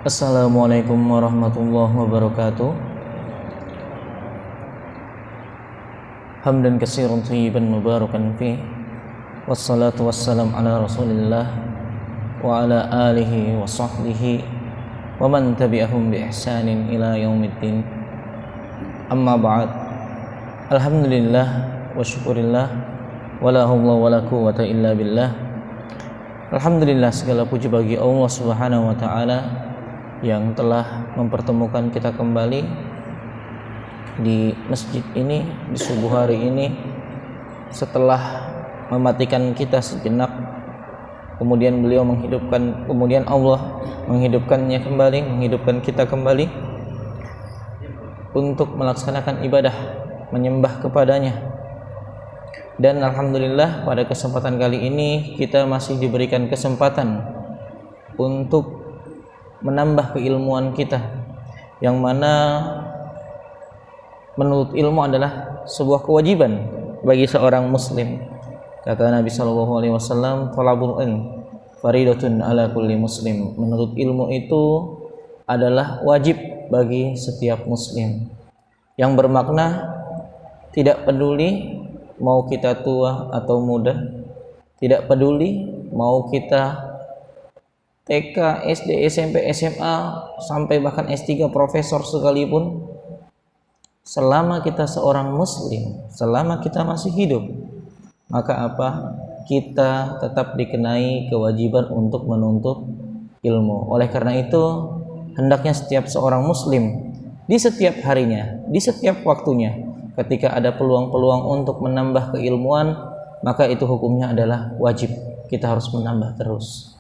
Assalamualaikum warahmatullahi wabarakatuh. Hamdan katsiran thayyiban mubarakan fih. Wassalatu wassalam ala Rasulillah wa ala alihi wa sahbihi wa man tabi'ahum bi ihsanin ila yaumiddin. Amma ba'd. Alhamdulillah wa syukurillah wa la haula wa la quwwata illa billah. Alhamdulillah, segala puji bagi Allah Subhanahu wa taala yang telah mempertemukan kita kembali di masjid ini di subuh hari ini setelah mematikan kita sejenak, kemudian kemudian Allah menghidupkannya kembali, menghidupkan kita kembali untuk melaksanakan ibadah, menyembah kepadanya. Dan alhamdulillah pada kesempatan kali ini kita masih diberikan kesempatan untuk menambah keilmuan kita, yang mana menurut ilmu adalah sebuah kewajiban bagi seorang muslim. Kata Nabi SAW, "Talabul ilm faridatun ala kulli muslim." Menurut ilmu itu adalah wajib bagi setiap muslim, yang bermakna tidak peduli mau kita tua atau muda, tidak peduli mau kita TK, SD, SMP, SMA, sampai bahkan S3 profesor sekalipun, selama kita seorang muslim, selama kita masih hidup, maka kita tetap dikenai kewajiban untuk menuntut ilmu. Oleh karena itu, hendaknya setiap seorang muslim di setiap harinya, di setiap waktunya, ketika ada peluang-peluang untuk menambah keilmuan, maka itu hukumnya adalah wajib. Kita harus menambah terus.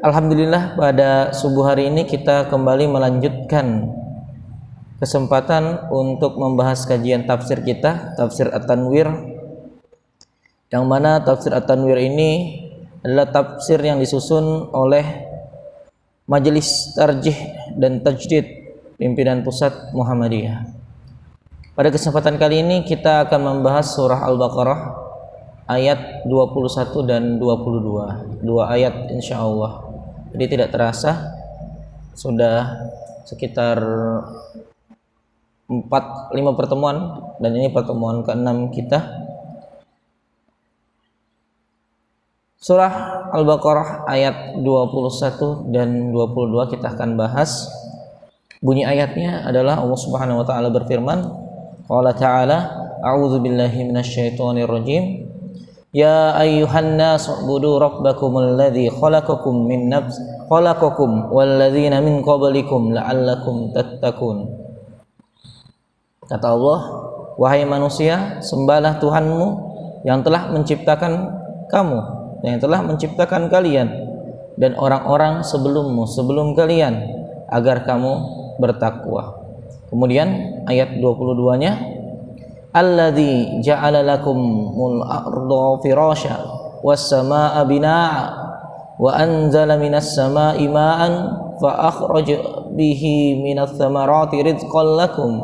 Alhamdulillah, pada subuh hari ini kita kembali melanjutkan kesempatan untuk membahas kajian tafsir kita, tafsir At-Tanwir, yang mana tafsir At-Tanwir ini adalah tafsir yang disusun oleh Majelis Tarjih dan Tajdid Pimpinan Pusat Muhammadiyah. Pada kesempatan kali ini kita akan membahas surah Al-Baqarah ayat 21 dan 22, dua ayat insyaallah. Jadi tidak terasa sudah sekitar 4-5 pertemuan, dan ini pertemuan ke-6 kita. Surah Al-Baqarah ayat 21 dan 22 kita akan bahas. Bunyi ayatnya adalah Allah Subhanahu wa taala berfirman, qala ta'ala, a'udzu billahi minasyaitonir rajim. Ya ayyuhan nas ubudu rabbakumul ladzi khalaqakum walladzina min qablikum la'allakum tattaqun. Kata Allah, wahai manusia, sembahlah Tuhanmu yang telah menciptakan kamu, yang telah menciptakan kalian dan orang-orang sebelummu, sebelum kalian, agar kamu bertakwa. Kemudian ayat 22-nya, alladzi ja'ala lakumul arda firasya was samaa'a binaa'a wa anzala minas samaa'i maa'an fa akhraja bihi minats thamarati rizqan lakum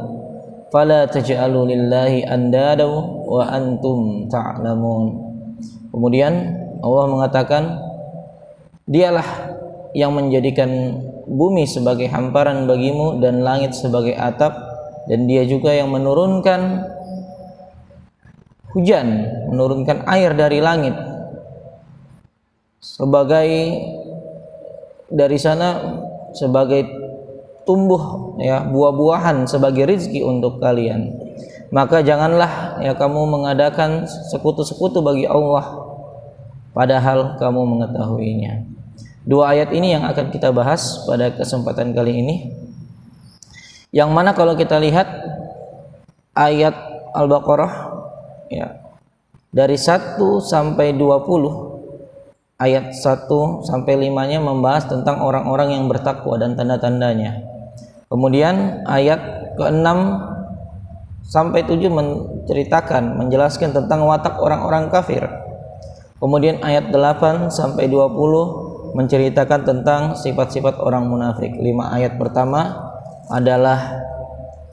fala taj'alu lillahi andada wa antum ta'lamun. Kemudian Allah mengatakan, dialah yang menjadikan bumi sebagai hamparan bagimu dan langit sebagai atap, dan dia juga yang menurunkan hujan, menurunkan air dari langit sebagai dari sana sebagai tumbuh ya buah-buahan sebagai rizki untuk kalian. Maka janganlah ya kamu mengadakan sekutu-sekutu bagi Allah padahal kamu mengetahuinya. Dua ayat ini yang akan kita bahas pada kesempatan kali ini, yang mana kalau kita lihat ayat Al-Baqarah ya, dari 1 sampai 20, ayat 1 sampai 5-nya membahas tentang orang-orang yang bertakwa dan tanda-tandanya. Kemudian ayat ke-6 sampai 7 menjelaskan tentang watak orang-orang kafir. Kemudian ayat 8 sampai 20 menceritakan tentang sifat-sifat orang munafik. 5 ayat pertama adalah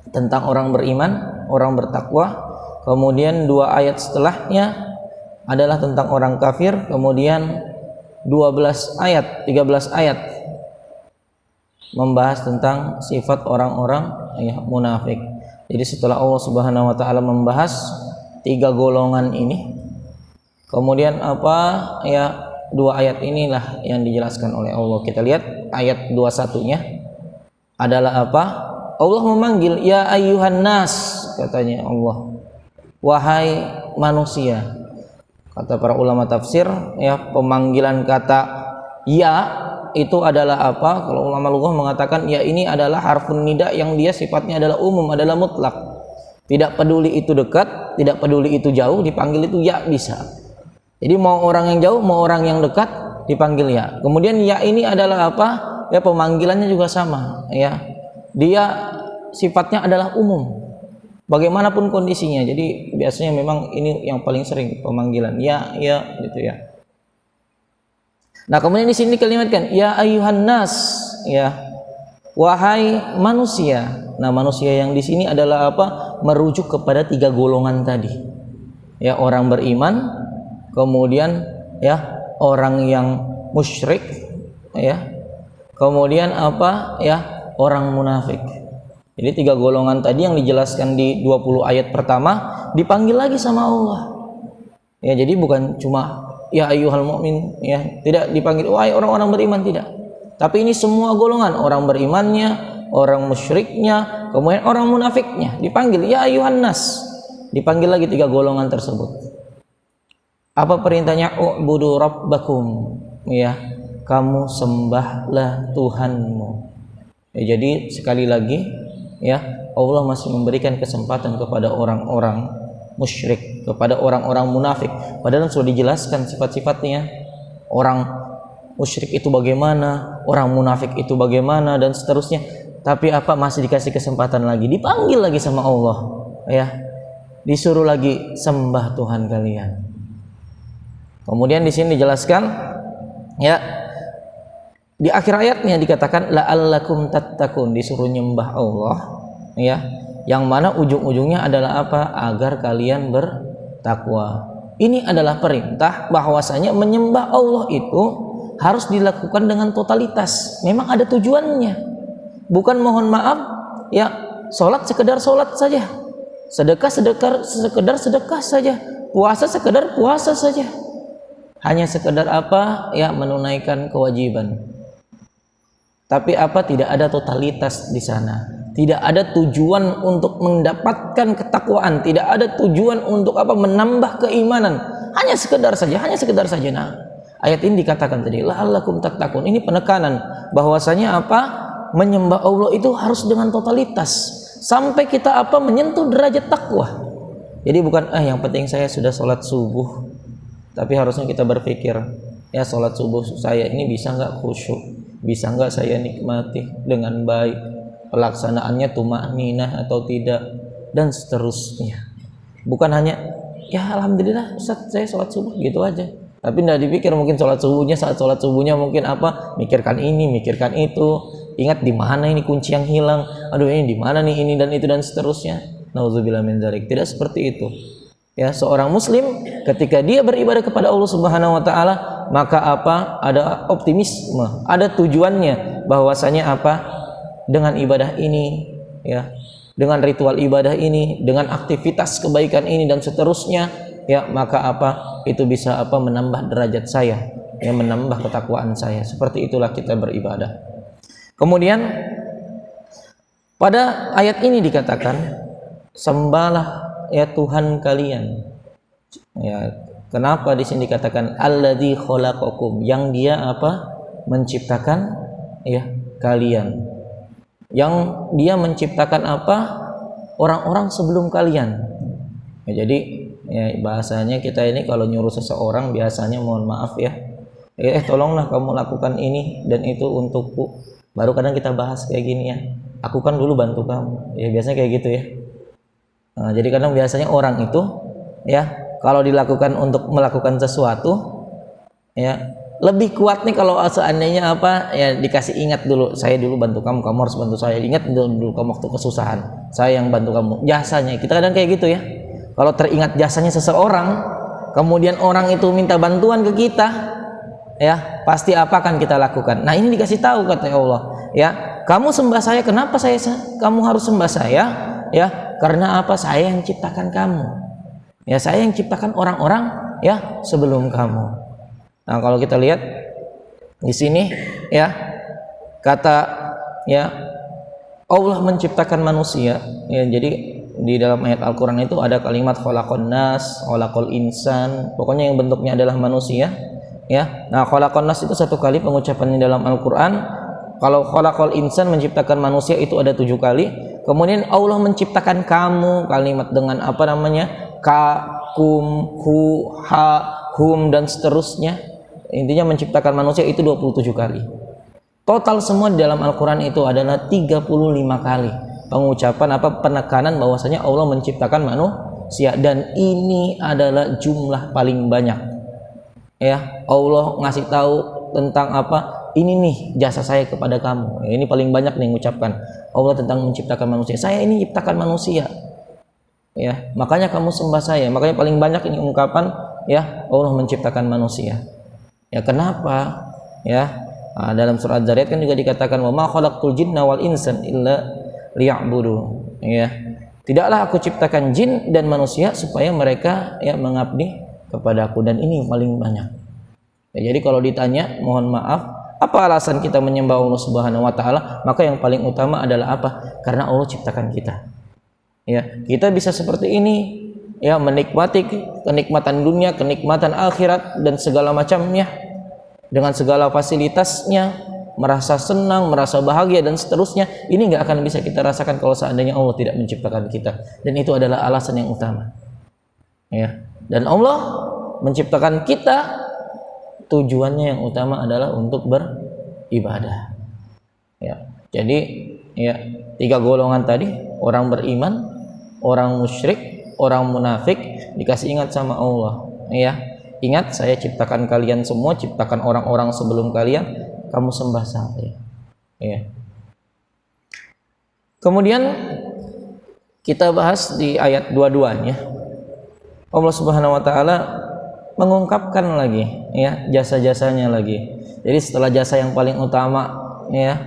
tentang orang beriman, orang bertakwa. Kemudian 2 ayat setelahnya adalah tentang orang kafir. Kemudian 13 ayat membahas tentang sifat orang-orang ya munafik. Jadi setelah Allah Subhanahu wa taala membahas 3 golongan ini, kemudian apa ya, 2 ayat inilah yang dijelaskan oleh Allah. Kita lihat ayat 21-nya adalah apa? Allah memanggil ya ayyuhan nas, katanya Allah, wahai manusia. Kata para ulama tafsir ya, pemanggilan kata ya itu adalah apa? Kalau ulama lughah mengatakan ya ini adalah harfun nida yang dia sifatnya adalah umum, adalah mutlak. Tidak peduli itu dekat, tidak peduli itu jauh, dipanggil itu ya bisa. Jadi mau orang yang jauh, mau orang yang dekat dipanggil ya. Kemudian ya ini adalah apa? Ya pemanggilannya juga sama ya. Dia sifatnya adalah umum. Bagaimanapun kondisinya. Jadi biasanya memang ini yang paling sering pemanggilan ya gitu ya. Nah, kemudian di sini kalimatkan ya ayyuhan nas, ya wahai manusia. Nah, manusia yang di sini adalah apa? Merujuk kepada 3 golongan tadi. Ya, orang beriman, kemudian ya orang yang musyrik, ya. Kemudian apa? Ya, orang munafik. Jadi 3 golongan tadi yang dijelaskan di 20 ayat pertama dipanggil lagi sama Allah. Ya, jadi bukan cuma ya ayyuhal mu'min, ya, tidak dipanggil wahai orang-orang beriman, tidak. Tapi ini semua golongan, orang berimannya, orang musyriknya, kemudian orang munafiknya dipanggil ya ayyuhan nas. Dipanggil lagi 3 golongan tersebut. Apa perintahnya? U'budu rabbakum, ya, kamu sembahlah Tuhanmu. Ya, jadi sekali lagi ya, Allah masih memberikan kesempatan kepada orang-orang musyrik, kepada orang-orang munafik. Padahal sudah dijelaskan sifat-sifatnya. Orang musyrik itu bagaimana, orang munafik itu bagaimana, dan seterusnya. Tapi apa, masih dikasih kesempatan lagi, dipanggil lagi sama Allah, ya, disuruh lagi sembah Tuhan kalian. Kemudian di sini dijelaskan, ya, di akhir ayatnya dikatakan la'allakum tattaqun, disuruh nyembah Allah, ya, yang mana ujung-ujungnya adalah apa? Agar kalian bertakwa. Ini adalah perintah bahwasanya menyembah Allah itu harus dilakukan dengan totalitas. Memang ada tujuannya. Bukan mohon maaf, ya, sholat sekedar sholat saja, sedekah sekedar sedekah saja, puasa sekedar puasa saja. Hanya sekedar apa? Ya, menunaikan kewajiban. Tapi apa? Tidak ada totalitas di sana. Tidak ada tujuan untuk mendapatkan ketakwaan, tidak ada tujuan untuk apa? Menambah keimanan. Hanya sekedar saja. Nah, ayat ini dikatakan tadi la'allakum tattaqun. Ini penekanan bahwasanya apa? Menyembah Allah itu harus dengan totalitas sampai kita apa? Menyentuh derajat takwa. Jadi bukan yang penting saya sudah sholat subuh. Tapi harusnya kita berpikir, ya, sholat subuh saya ini bisa nggak khusyuk, bisa nggak saya nikmati dengan baik, pelaksanaannya tumakninah atau tidak, dan seterusnya. Bukan hanya ya alhamdulillah Ustaz saya sholat subuh gitu aja, tapi tidak dipikir mungkin saat sholat subuhnya mungkin apa, mikirkan ini, mikirkan itu, ingat di mana ini kunci yang hilang, aduh ini di mana nih ini dan itu dan seterusnya. Nauzubillah min dzalik. Tidak seperti itu. Ya, seorang muslim ketika dia beribadah kepada Allah Subhanahu wa taala, maka apa? Ada optimisme, ada tujuannya, bahwasanya apa? Dengan ibadah ini, ya, dengan ritual ibadah ini, dengan aktivitas kebaikan ini dan seterusnya, ya, maka apa? Itu bisa apa? Menambah derajat saya, ya, menambah ketakwaan saya. Seperti itulah kita beribadah. Kemudian pada ayat ini dikatakan sembahlah ya Tuhan kalian. Ya, kenapa di sini dikatakan alladzi khalaqakum, yang dia apa? Menciptakan ya kalian. Yang dia menciptakan apa? Orang-orang sebelum kalian. Ya, jadi ya, bahasanya kita ini kalau nyuruh seseorang biasanya mohon maaf ya. Tolonglah kamu lakukan ini dan itu untukku. Baru kadang kita bahas kayak gini ya. Aku kan dulu bantu kamu. Ya biasanya kayak gitu ya. Nah, jadi kadang biasanya orang itu ya kalau dilakukan untuk melakukan sesuatu ya lebih kuat nih kalau seandainya apa ya dikasih ingat dulu, saya dulu bantu kamu, kamu harus bantu saya, ingat dulu kamu waktu kesusahan, saya yang bantu kamu, jasanya. Kita kadang kayak gitu ya, kalau teringat jasanya seseorang kemudian orang itu minta bantuan ke kita, ya pasti apa akan kita lakukan. Nah ini dikasih tahu kata Allah, ya kamu sembah saya, kenapa kamu harus sembah saya? Ya karena apa? Saya yang ciptakan kamu, ya saya yang ciptakan orang-orang ya sebelum kamu. Nah kalau kita lihat di sini ya kata ya Allah menciptakan manusia, ya jadi di dalam ayat Al-Quran itu ada kalimat khalaqan nas, khalaqal insan, pokoknya yang bentuknya adalah manusia ya. Nah khalaqan nas itu satu kali pengucapannya dalam Al-Quran. Kalau khalaqal insan menciptakan manusia itu ada 7 kali. Kemudian Allah menciptakan kamu, kalimat dengan apa namanya, ka, kum, hu, ha, hum dan seterusnya. Intinya menciptakan manusia itu 27 kali. Total semua di dalam Al-Quran itu adalah 35 kali pengucapan penekanan bahwasanya Allah menciptakan manusia, dan ini adalah jumlah paling banyak. Ya, Allah ngasih tahu tentang ini nih jasa saya kepada kamu. Ya, ini paling banyak nih mengucapkan Allah tentang menciptakan manusia. Saya ini ciptakan manusia. Ya, makanya kamu sembah saya. Makanya paling banyak ini ungkapan ya Allah menciptakan manusia. Ya, kenapa? Ya, dalam surat Az-Zariyat kan juga dikatakan wa ma khalaqtul jinna wal insan illa liya'budu. Ya, tidaklah aku ciptakan jin dan manusia supaya mereka ya mengabdi kepadaku, dan ini paling banyak. Ya, jadi kalau ditanya, mohon maaf, apa alasan kita menyembah Allah Subhanahu wa taala? Maka yang paling utama adalah apa? Karena Allah ciptakan kita. Ya, kita bisa seperti ini ya, menikmati kenikmatan dunia, kenikmatan akhirat dan segala macamnya dengan segala fasilitasnya, merasa senang, merasa bahagia dan seterusnya. Ini nggak akan bisa kita rasakan kalau seandainya Allah tidak menciptakan kita, dan itu adalah alasan yang utama. Ya, dan Allah menciptakan kita tujuannya yang utama adalah untuk beribadah. Ya, jadi ya 3 golongan tadi, orang beriman, orang musyrik, orang munafik, dikasih ingat sama Allah. Ya, ingat saya ciptakan kalian semua, ciptakan orang-orang sebelum kalian, kamu sembah saya. Ya. Kemudian kita bahas di ayat 22-nya. Allah Subhanahu wa taala mengungkapkan lagi ya jasa-jasanya lagi. Jadi setelah jasa yang paling utama ya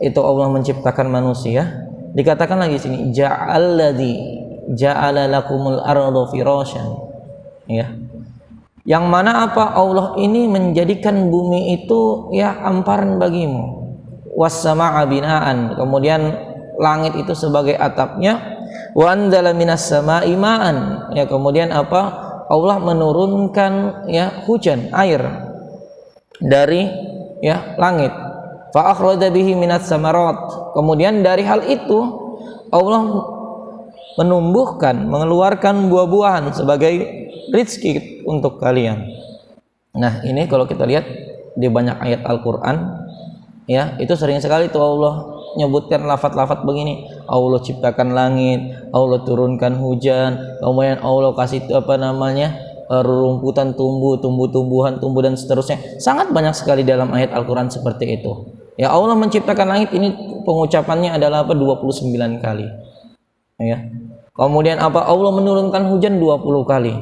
itu Allah menciptakan manusia, dikatakan lagi sini ja'ala lakumul arda firasyan. Ya. Yang mana Allah ini menjadikan bumi itu ya hamparan bagimu. Was-samaa'a binaan, kemudian langit itu sebagai atapnya. Wa anzala minas samaa'i ma'an, ya kemudian Allah menurunkan ya hujan air dari ya langit. Fa akhraja bihi minats samarat, kemudian dari hal itu Allah mengeluarkan buah-buahan sebagai rizki untuk kalian. Nah ini kalau kita lihat di banyak ayat Al-Quran ya, itu sering sekali tuh Allah nyebutkan lafaz-lafaz begini. Allah ciptakan langit, Allah turunkan hujan, kemudian Allah kasih rerumputan tumbuh-tumbuhan tumbuh dan seterusnya. Sangat banyak sekali dalam ayat Al-Quran seperti itu. Ya, Allah menciptakan langit ini pengucapannya adalah 29 kali. Ya. Kemudian Allah menurunkan hujan 20 kali.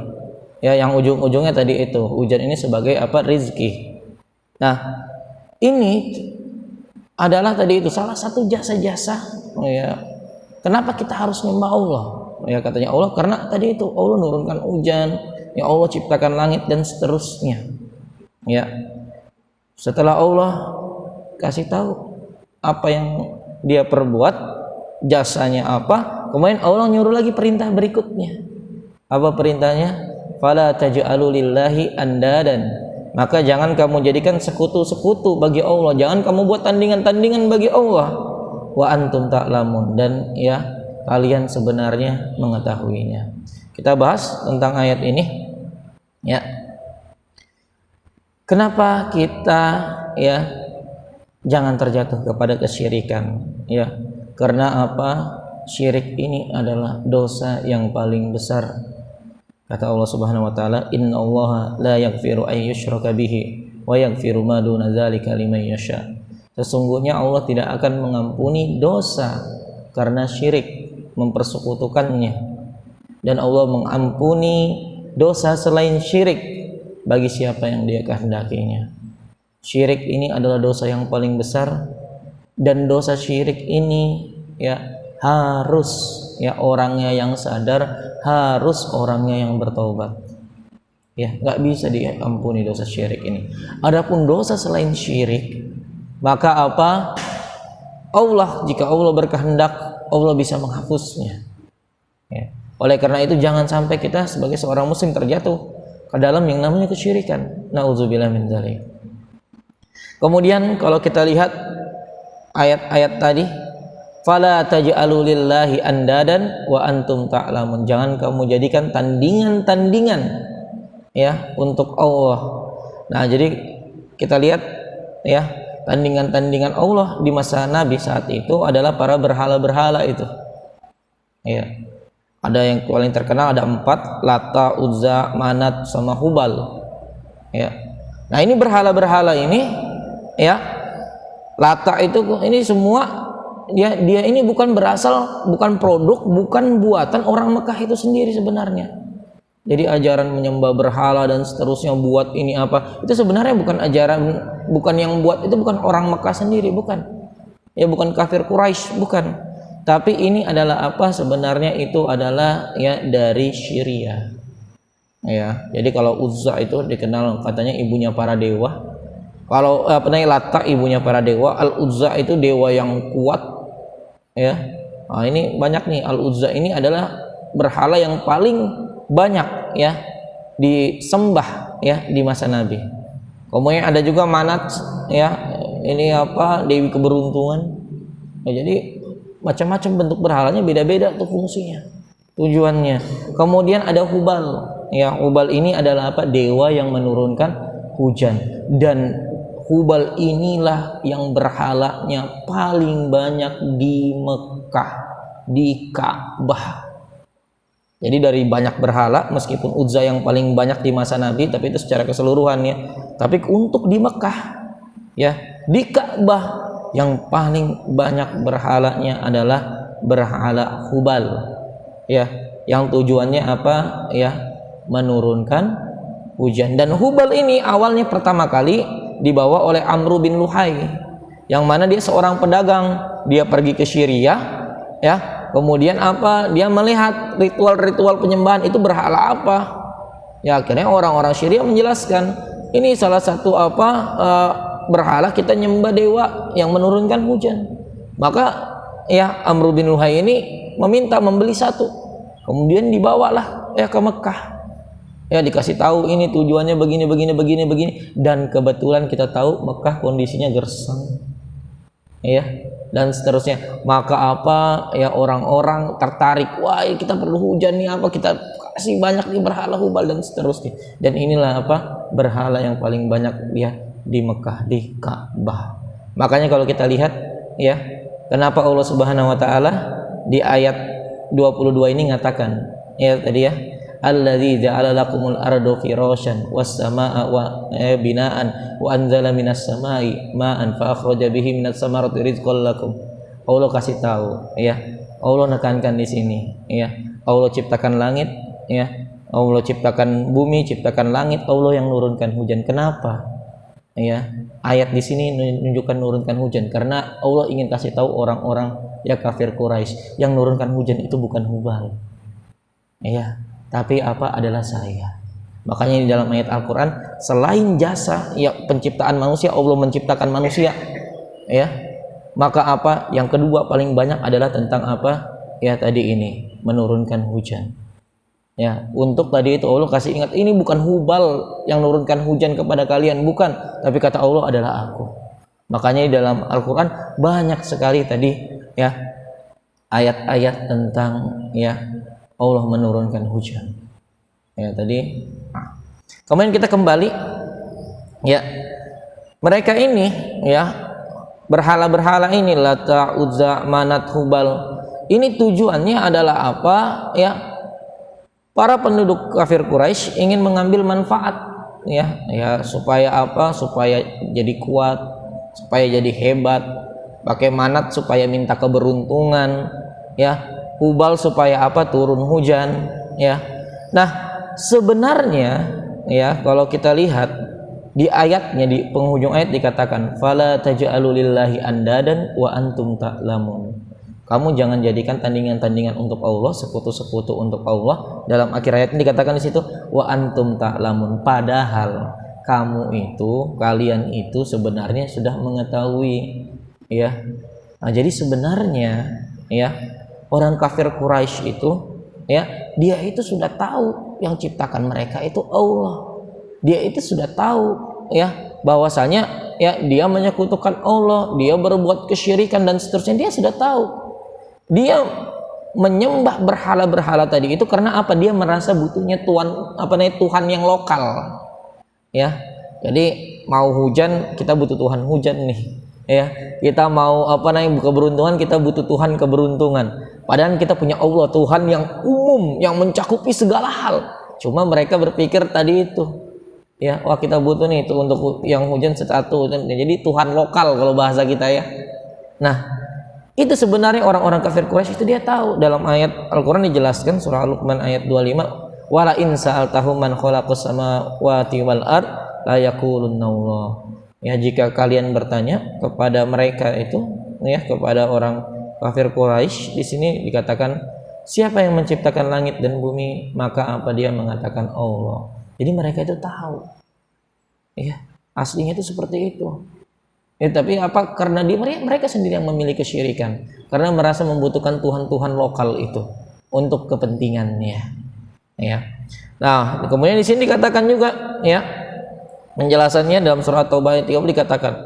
Ya, yang ujung-ujungnya tadi itu hujan ini sebagai rizki. Nah, ini adalah tadi itu salah satu jasa-jasa ya. Kenapa kita harus menyembah Allah? Ya katanya Allah karena tadi itu Allah nurunkan hujan, ya Allah ciptakan langit dan seterusnya. Ya. Setelah Allah kasih tahu apa yang dia perbuat, jasanya apa, kemudian Allah nyuruh lagi perintah berikutnya. Apa perintahnya? Fala taj'alu lillahi andadan. Maka jangan kamu jadikan sekutu-sekutu bagi Allah, jangan kamu buat tandingan-tandingan bagi Allah. Wa antum ta'lamun, dan ya kalian sebenarnya mengetahuinya. Kita bahas tentang ayat ini. Ya. Kenapa kita ya jangan terjatuh kepada kesyirikan? Ya. Karena syirik ini adalah dosa yang paling besar. Kata Allah Subhanahu wa taala, "Innallaha la yaghfiru ay yushraka bihi wa yaghfiru ma duna dzalika liman yasha." Sesungguhnya Allah tidak akan mengampuni dosa karena syirik, mempersekutukannya, dan Allah mengampuni dosa selain syirik bagi siapa yang dia kehendakinya. Syirik ini adalah dosa yang paling besar, dan dosa syirik ini ya harus ya orangnya yang sadar, harus orangnya yang bertaubat. Ya, nggak bisa diampuni dosa syirik ini. Adapun dosa selain syirik, maka apa? Jika Allah berkehendak, Allah bisa menghapusnya. Ya. Oleh karena itu jangan sampai kita sebagai seorang muslim terjatuh ke dalam yang namanya kesyirikan. Nauzubillah min dzalik. Kemudian kalau kita lihat ayat-ayat tadi, fala taj'alu lillahi andadan wa antum ta'lamun. Jangan kamu jadikan tandingan-tandingan ya untuk Allah. Nah, jadi kita lihat ya, tandingan-tandingan Allah di masa Nabi saat itu adalah para berhala-berhala itu. Ya. Ada yang paling terkenal ada 4, Lata, Uzza, Manat sama Hubal. Ya. Nah, ini berhala-berhala ini ya, Lata itu ini semua dia ini bukan berasal, bukan produk, bukan buatan orang Mekah itu sendiri sebenarnya. Jadi ajaran menyembah berhala dan seterusnya, buat ini apa, itu sebenarnya bukan ajaran, bukan yang buat itu bukan orang Mekah sendiri, bukan. Ya, bukan kafir Quraisy, bukan. Tapi ini adalah apa, sebenarnya itu adalah ya dari Syria. Ya, jadi kalau Uzza itu dikenal katanya ibunya para dewa. Kalau Lata ibunya para dewa, Al-Uzza itu dewa yang kuat ya. Nah, ini banyak nih, Al-Uzza ini adalah berhala yang paling banyak ya disembah ya di masa Nabi. Kemudian ada juga Manat ya, ini apa, dewi keberuntungan. Ya, jadi macam-macam bentuk berhalanya, beda-beda tuh fungsinya, tujuannya. Kemudian ada Hubal ya, Hubal ini adalah apa, dewa yang menurunkan hujan, dan Hubal inilah yang berhalanya paling banyak di Mekah, di Ka'bah. Jadi dari banyak berhala, meskipun Uzza yang paling banyak di masa Nabi, tapi itu secara keseluruhan ya. Tapi untuk di Mekah ya, di Ka'bah yang paling banyak berhalanya adalah berhala Hubal ya, yang tujuannya apa ya, menurunkan hujan. Dan Hubal ini awalnya pertama kali dibawa oleh Amr bin Luhai, yang mana dia seorang pedagang. Dia pergi ke Syria ya, kemudian apa, dia melihat ritual-ritual penyembahan itu berhala apa ya. Akhirnya orang-orang Syria menjelaskan, ini salah satu apa berhala kita nyembah dewa yang menurunkan hujan. Maka ya Amr bin Luhai ini meminta membeli satu, kemudian dibawalah ya ke Mekah. Ya, dikasih tahu ini tujuannya begini, dan kebetulan kita tahu Mekah kondisinya gersang ya, dan seterusnya. Maka apa ya, orang-orang tertarik, wah kita perlu hujan nih, apa kita kasih banyak di berhala Hubal dan seterusnya. Dan inilah apa, berhala yang paling banyak ya di Mekah, di Ka'bah. Makanya kalau kita lihat ya, kenapa Allah Subhanahu wa taala di ayat 22 ini ngatakan ya tadi ya, alladzi ja'ala lakumul arda firasyan was samaa'a wa binaan wa anzala minas samaa'i ma'an fa akhraja bihi minas samarati rizqan lakum. Allah kasih tahu ya, Allah nekankan di sini ya, Allah ciptakan langit ya, Allah ciptakan bumi, ciptakan langit, Allah yang nurunkan hujan. Kenapa ya ayat di sini menunjukkan nurunkan hujan? Karena Allah ingin kasih tahu orang-orang ya kafir Quraisy, yang nurunkan hujan itu bukan Hubal ya, tapi apa, adalah saya. Makanya di dalam ayat Al-Quran, selain jasa ya penciptaan manusia, Allah menciptakan manusia ya, maka apa, yang kedua paling banyak adalah tentang apa ya tadi ini, menurunkan hujan ya. Untuk tadi itu Allah kasih ingat, ini bukan Hubal yang nurunkan hujan kepada kalian, bukan, tapi kata Allah adalah aku. Makanya di dalam Al-Quran banyak sekali tadi ya ayat-ayat tentang ya Allah menurunkan hujan ya tadi. Kemudian kita kembali ya, mereka ini ya, berhala-berhala ini, Lata, Uzza, Manat, Hubal, ini tujuannya adalah apa ya, para penduduk kafir Quraisy ingin mengambil manfaat ya, supaya apa, supaya jadi kuat, supaya jadi hebat. Pakai Manat supaya minta keberuntungan ya, Hubal supaya apa, turun hujan ya. Nah sebenarnya ya kalau kita lihat di ayatnya, di penghujung ayat dikatakan fala taj'alu lillahi andadan wa antum ta'lamun. Kamu jangan jadikan tandingan-tandingan untuk Allah, sekutu-sekutu untuk Allah. Dalam akhir ayat ini dikatakan di situ wa antum ta'lamun, padahal kalian itu sebenarnya sudah mengetahui, ya. Nah, jadi sebenarnya ya orang kafir Quraisy itu ya dia itu sudah tahu yang ciptakan mereka itu Allah. Dia itu sudah tahu ya bahwasanya ya dia menyekutukan Allah, dia berbuat kesyirikan dan seterusnya, dia sudah tahu. Dia menyembah berhala-berhala tadi itu karena apa? Dia merasa butuhnya Tuhan yang lokal. Ya. Jadi mau hujan kita butuh Tuhan hujan nih. Ya, kita mau keberuntungan kita butuh Tuhan keberuntungan. Padahal kita punya Allah, Tuhan yang umum, yang mencakupi segala hal. Cuma mereka berpikir tadi itu, ya, wah kita butuh nih itu untuk yang hujan satu. Jadi Tuhan lokal kalau bahasa kita ya. Nah, itu sebenarnya orang-orang kafir Quraisy itu dia tahu. Dalam ayat Al-Qur'an dijelaskan surah Al-Luqman ayat 25, wala in sa'altahum man khalaqas samawati wal ard la yaqulunna Allah. Ya, jika kalian bertanya kepada mereka itu, ya, kepada orang kafir Quraisy, di sini dikatakan siapa yang menciptakan langit dan bumi, maka apa dia mengatakan Allah. Jadi mereka itu tahu. Ya, aslinya itu seperti itu. Ya, tapi apa? Karena mereka sendiri yang memilih kesyirikan, karena merasa membutuhkan Tuhan-Tuhan lokal itu untuk kepentingannya. Ya. Nah, kemudian di sini dikatakan juga, ya, penjelasannya dalam surah Taubah ayat 30 dikatakan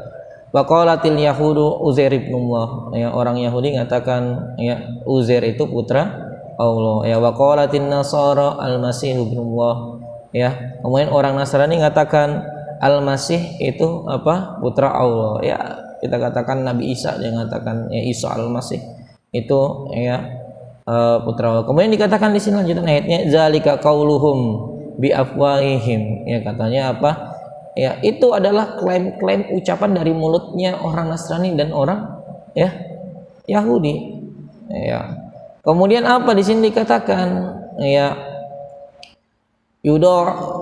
waqalatil yahudu Uzair ibnullah, ya, orang Yahudi mengatakan ya Uzair itu putra Allah, ya, waqalatin nasara al-masih ibnullah, ya, kemudian orang Nasrani mengatakan al-masih itu apa? Putra Allah, ya, kita katakan Nabi Isa, dia mengatakan ya Isa al-masih itu ya putra Allah. Kemudian dikatakan di sini lanjutan ayatnya zalika qauluhum bi afwahihim, ya, katanya apa? Ya, itu adalah klaim-klaim ucapan dari mulutnya orang Nasrani dan orang ya Yahudi. Ya. Kemudian apa di sini dikatakan ya yudahiuna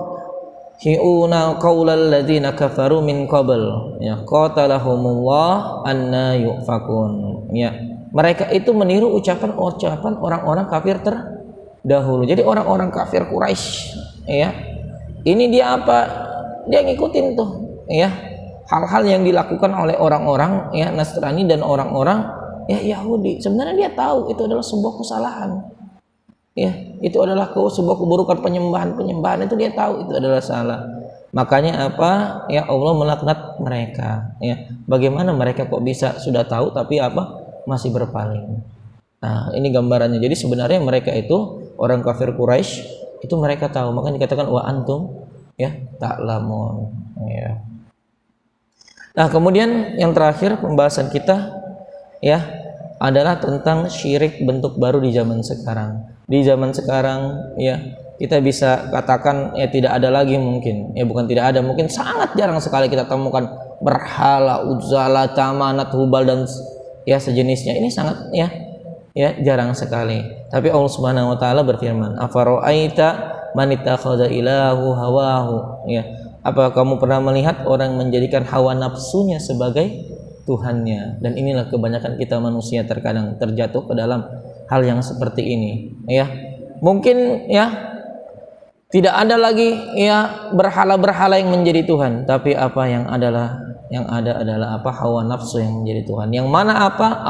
qaulal ladzina kafaru min qabl, ya, qatalahumullah anna yufakun. Ya, mereka itu meniru ucapan-ucapan orang-orang kafir terdahulu. Jadi orang-orang kafir Quraisy, ya, ini dia apa? Dia ngikutin tuh, ya, hal-hal yang dilakukan oleh orang-orang ya Nasrani dan orang-orang ya Yahudi. Sebenarnya dia tahu itu adalah sebuah kesalahan, ya, itu adalah sebuah keburukan, penyembahan itu dia tahu itu adalah salah. Makanya apa? Ya, Allah melaknat mereka. Ya, bagaimana mereka kok bisa sudah tahu tapi apa? Masih berpaling. Nah, ini gambarannya. Jadi sebenarnya mereka itu orang kafir Quraisy itu mereka tahu, makanya dikatakan wa antum ya ta'lamun, ya. Nah, kemudian yang terakhir pembahasan kita ya adalah tentang syirik bentuk baru di zaman sekarang. Di zaman sekarang ya kita bisa katakan ya tidak ada lagi, mungkin ya, bukan tidak ada, mungkin sangat jarang sekali kita temukan berhala, Uzza, Tamanat, Hubal dan ya sejenisnya. Ini sangat ya jarang sekali. Tapi Allah Subhanahu wa taala berfirman, afara'aita man ittakhadha ilahu hawahu, ya, apa kamu pernah melihat orang menjadikan hawa nafsunya sebagai Tuhannya? Dan inilah kebanyakan kita manusia terkadang terjatuh ke dalam hal yang seperti ini, ya. Mungkin ya tidak ada lagi ya berhala-berhala yang menjadi Tuhan, tapi apa yang ada adalah apa? Hawa nafsu yang menjadi Tuhan. Yang mana apa?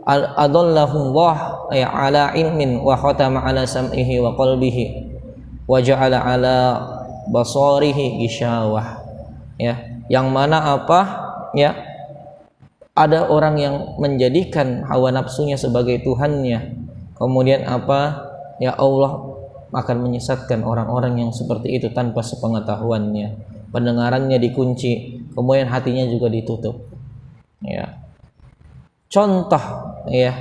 Adallahullah ya ala ilmin wa khatama ala sam'ihi wa qalbihi wa ja'ala ala basarihi gisyawah, ya, yang mana apa? Ya, ada orang yang menjadikan hawa nafsunya sebagai Tuhannya, kemudian apa? Ya, Allah akan menyesatkan orang-orang yang seperti itu tanpa sepengetahuannya. Pendengarannya dikunci, kemudian hatinya juga ditutup, ya. Contoh ya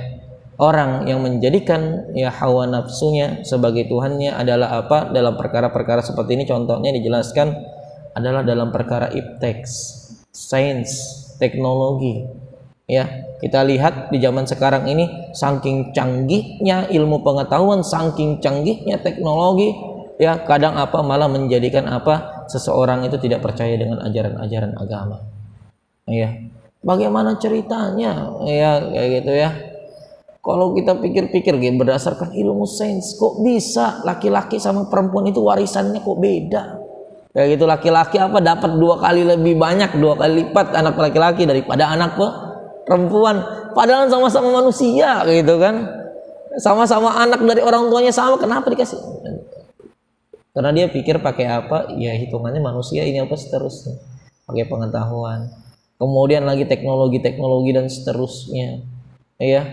orang yang menjadikan ya hawa nafsunya sebagai Tuhannya adalah apa? Dalam perkara-perkara seperti ini contohnya dijelaskan adalah dalam perkara iptek, sains, teknologi. Ya, kita lihat di zaman sekarang ini saking canggihnya ilmu pengetahuan, saking canggihnya teknologi, ya kadang apa malah menjadikan apa seseorang itu tidak percaya dengan ajaran-ajaran agama. Ya, bagaimana ceritanya? Ya kayak gitu ya. Kalau kita pikir-pikir berdasarkan ilmu sains, kok bisa laki-laki sama perempuan itu warisannya kok beda? Kayak gitu, laki-laki apa dapat 2 kali lebih banyak, 2 kali lipat anak laki-laki daripada anak perempuan. Padahal sama-sama manusia gitu kan. Sama-sama anak dari orang tuanya sama, kenapa dikasih? Karena dia pikir pakai apa? Ya hitungannya manusia ini apa seterusnya. Pakai pengetahuan. Kemudian lagi teknologi dan seterusnya. Ya.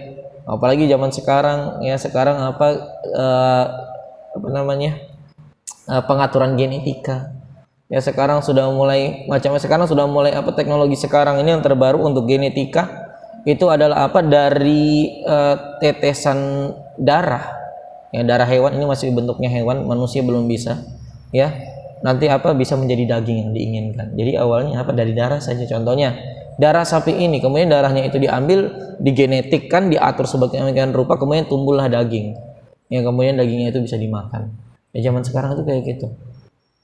Apalagi zaman sekarang ya, sekarang apa namanya? Pengaturan genetika. Ya sekarang sudah mulai apa teknologi sekarang ini yang terbaru untuk genetika itu adalah apa dari tetesan darah. Ya, darah hewan ini masih bentuknya hewan, manusia belum bisa. Ya, nanti apa bisa menjadi daging yang diinginkan. Jadi awalnya apa dari darah saja, contohnya darah sapi ini, kemudian darahnya itu diambil, digenetikkan, diatur sebagian rupa, kemudian tumbuhlah daging. Ya, kemudian dagingnya itu bisa dimakan. Ya, zaman sekarang itu kayak gitu.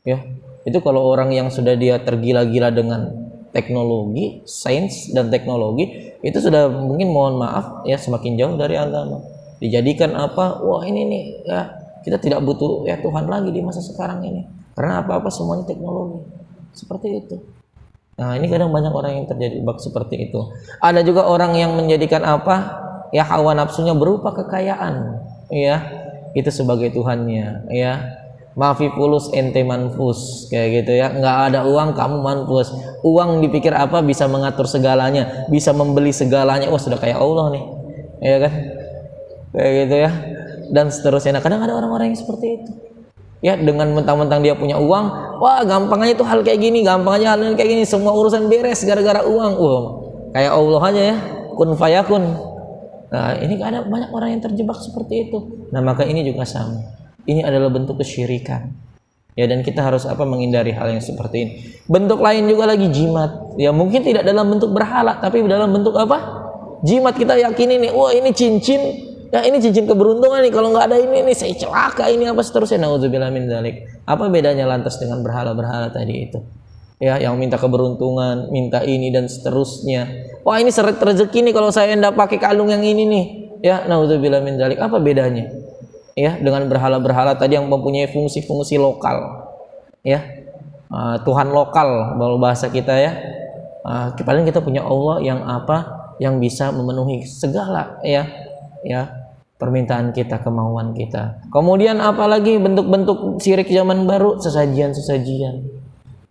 Ya, itu kalau orang yang sudah dia tergila-gila dengan teknologi, sains dan teknologi, itu sudah mungkin mohon maaf ya semakin jauh dari agama. Dijadikan apa? Wah ini nih ya kita tidak butuh ya Tuhan lagi di masa sekarang ini. Karena apa-apa semuanya teknologi. Seperti itu. Nah, ini kadang banyak orang yang terjebak seperti itu. Ada juga orang yang menjadikan apa? Ya hawa nafsunya berupa kekayaan, ya. Itu sebagai tuhannya, ya. Mafi fulus ente manfus, kayak gitu ya. Nggak ada uang kamu manfus. Uang dipikir apa bisa mengatur segalanya, bisa membeli segalanya. Wah, sudah kayak Allah nih. Ya kan? Kayak gitu ya. Dan seterusnya. Nah, kadang ada orang-orang yang seperti itu. Ya, dengan mentang-mentang dia punya uang, wah gampang aja tuh hal kayak gini, gampang aja hal kayak gini, semua urusan beres gara-gara uang. Wah, kayak Allah aja ya. Kun fayakun. Nah, ini ada banyak orang yang terjebak seperti itu. Nah, maka ini juga sama. Ini adalah bentuk kesyirikan. Ya, dan kita harus apa menghindari hal yang seperti ini. Bentuk lain juga lagi jimat. Ya, mungkin tidak dalam bentuk berhala, tapi dalam bentuk apa? Jimat. Kita yakini nih, wah ini cincin, ya ini cincin keberuntungan nih. Kalau nggak ada ini saya celaka ini apa seterusnya. Nauzubillah min dzalik. Apa bedanya lantas dengan berhala-berhala tadi itu? Ya, yang minta keberuntungan, minta ini dan seterusnya. Wah ini seret rezeki nih kalau saya hendak pakai kalung yang ini nih. Ya, nauzubillah min dzalik. Apa bedanya? Ya, dengan berhala-berhala tadi yang mempunyai fungsi-fungsi lokal. Ya, Tuhan lokal kalau bahasa kita ya. Paling kita punya Allah yang apa? Yang bisa memenuhi segala ya permintaan kita, kemauan kita. Kemudian apalagi bentuk-bentuk syirik zaman baru, sesajian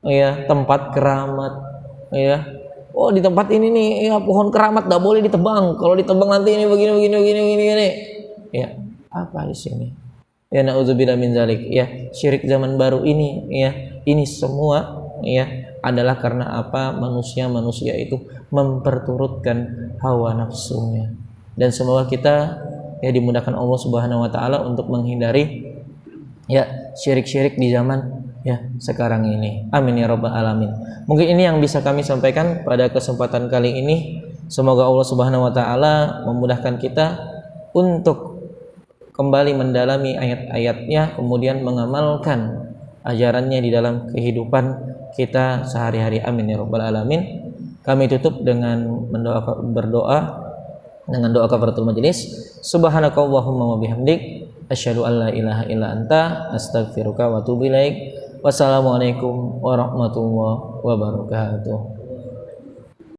ya, tempat keramat ya. Oh di tempat ini nih ya pohon keramat enggak boleh ditebang, kalau ditebang nanti ini begini ya. Apa di sini ya, nauzubillah min dzalik ya. Syirik zaman baru ini ya, ini semua ya adalah karena apa? Manusia itu memperturutkan hawa nafsunya. Dan semoga kita ya dimudahkan Allah Subhanahu wa taala untuk menghindari ya syirik-syirik di zaman ya sekarang ini. Amin ya rabbal alamin. Mungkin ini yang bisa kami sampaikan pada kesempatan kali ini. Semoga Allah Subhanahu wa taala memudahkan kita untuk kembali mendalami ayat-ayatnya, kemudian mengamalkan ajarannya di dalam kehidupan kita sehari-hari. Amin ya rabbal alamin. Kami tutup dengan berdoa dengan doa kafaratul majelis. Subhanakallahumma wa bihamdik asyhadu an la ilaha illa anta astaghfiruka wa atubu ilaik. Wassalamualaikum warahmatullahi wabarakatuh.